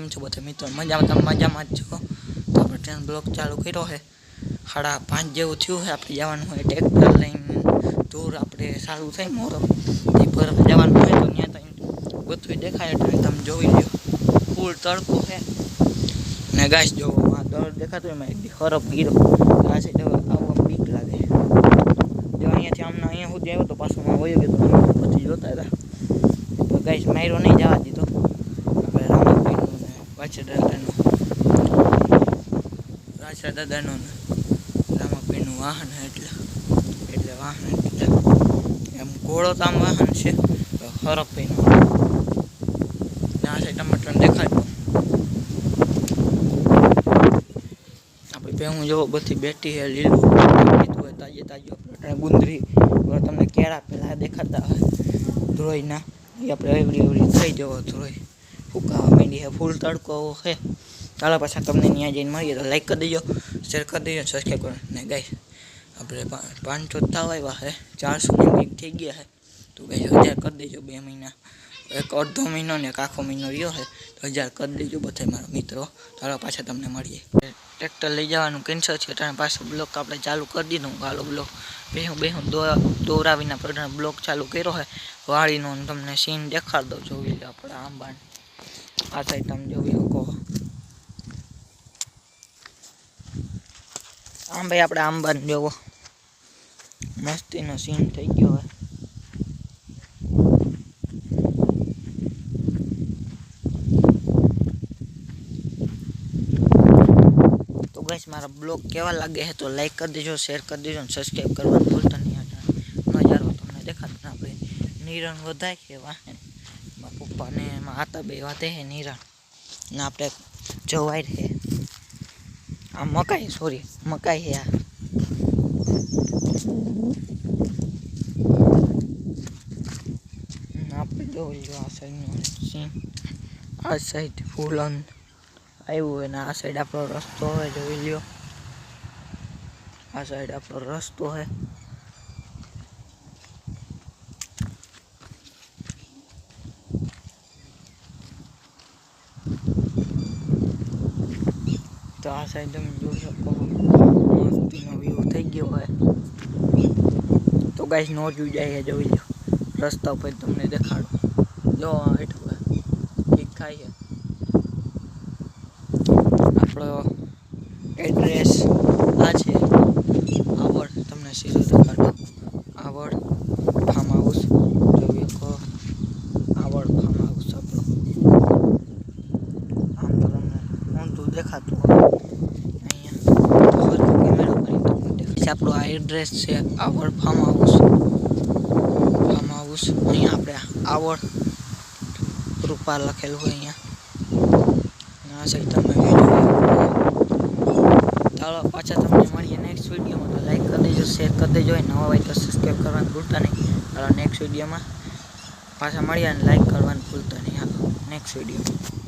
કેમ છો બધા મિત્રો? મજામાં જ છો? તો આપણે ટ્રેન બ્લોક ચાલુ કર્યો છે. 5:30 જેવું થયું છે. આપણે જવાનું હોય ટ્રેક્ટર લઈને દૂર આપણે સારું થાય મોરો એ પર જવાનું હોય તો ત્યાં ત્યાં બધું દેખાય એટલે તમે જોઈ લો. ફૂલ તડકો છે ને ગાઈસ જોવો આ દળ દેખાતો એમાં એક ખરબ ગીરો આ છે તો આવવા બીક લાગે. જો અહીંયાથી આમના અહીંયા સુધી આવ્યો તો પાછું માં વયો ગયો તો પછી જોતા હતા. તો ગાઈસ માર્યો નહીં જવા દીધો. આપણે રામાભાઈનું ને રાજા દાદાનું રામાભાઈનું વાહન એટલે વાહન એટલે એમ ઘોડો તો આમ વાહન છે હરપભાઈનું. આ છે ટમાટર દેખાડ્યું આપણે ભેહું જોવો બધી બેઠી છે લીલું લીધું હોય તાજે તાજું આપણે ગુંદરી તમને કેળા પેલા દેખાતા હોય ધ્રોઈના એ આપણે એવડી થઈ જવો ધ્રોઈ ફૂકાવા માંડી છે ફૂલ તડકો છે. ચાલો પાછા તમને ત્યાં જઈને મળીએ તો લાઈક કરી દેજો, શેર કરી દેજો, સબસ્ક્રાઈબ કરો ને ગાઈસ આપણે 500 થવા આવ્યા છે 400 થઈ ગયા છે તો ગાઈસ 1000 કરી દેજો. 2 મહિના એક અડધો મહિનો ને એક આખો મહિનો રહ્યો છે તો 1000 કરી દેજો બધા મારા મિત્રો. ચાલો પાછા તમને મળીએ. ટ્રેક્ટર લઈ જવાનું કેન્સલ છે એટલે પાછો બ્લોક આપણે ચાલુ કરી દીધું. હાલો બ્લોક બેહું દોરાવીના પ્રમાણે બ્લોક ચાલુ કર્યો છે. વાળીનો તમને સીન દેખાડ દઉં જોઈ લો. આપણે આંબા આ સાઈડ તમે જોઈ શકો આમ ભાઈ આપણે આંબા જોવો મસ્તીનો સીન થઈ ગયો હોય. તો ગાઈસ મારા બ્લોગ કેવા લાગે છે તો લાઈક કરી દેજો, શેર કરી દેજો અને સબસ્ક્રાઈબ કરવાનું ભૂલતા નહીં. નજારો તમને દેખાતો ને આપણે નિરણ વધાય છે વાહન પપ્પા ને એમાં આતા બે વાતે છે નિરણ ને આપણે જવાય છે આ મકાઈ મકાઈ છે આપણે જોઈ લો આ સાઈડનું સીન. આ સાઈડ ફૂલ આવ્યું હોય ને આ સાઈડ આપણો રસ્તો હોય જોઈ લ્યો. આ સાઈડ આપણો રસ્તો હોય તો આ સાઈડ તમે જોઈ શકો મસ્તીનો વ્યૂ થઈ ગયો હોય. તો ગાઈસ નો જોઈ જાય જોઈ લો રસ્તા ઉપર તમને દેખાડો જો હેઠું ઠીક થાય છે. આપણો એડ્રેસ આ છે આવડ તમને સીધું દેખાડો આવડ ફાર્મ હાઉસ જોઈ શકો આવડ ફાર્મ હાઉસ આપણો આમ તો તમને ઊંધું દેખાતું આપણો આ એડ્રેસ છે આવડ ફાર્મ હાઉસ અહીંયા આપણે આવડ રૂપા લખેલું હોય અહીંયા આ સાઈડ તમે ચાલો પાછા તમને મળીએ નેક્સ્ટ વિડીયોમાં. તો લાઈક કરી દેજો, શેર કરી દેજો, નવા હોય તો સબસ્ક્રાઈબ કરવાનું ભૂલતા નહીં. ચાલો નેક્સ્ટ વિડીયોમાં પાછા મળીએ અને લાઈક કરવાનું ભૂલતા નહીં. હાલો નેક્સ્ટ વિડીયો.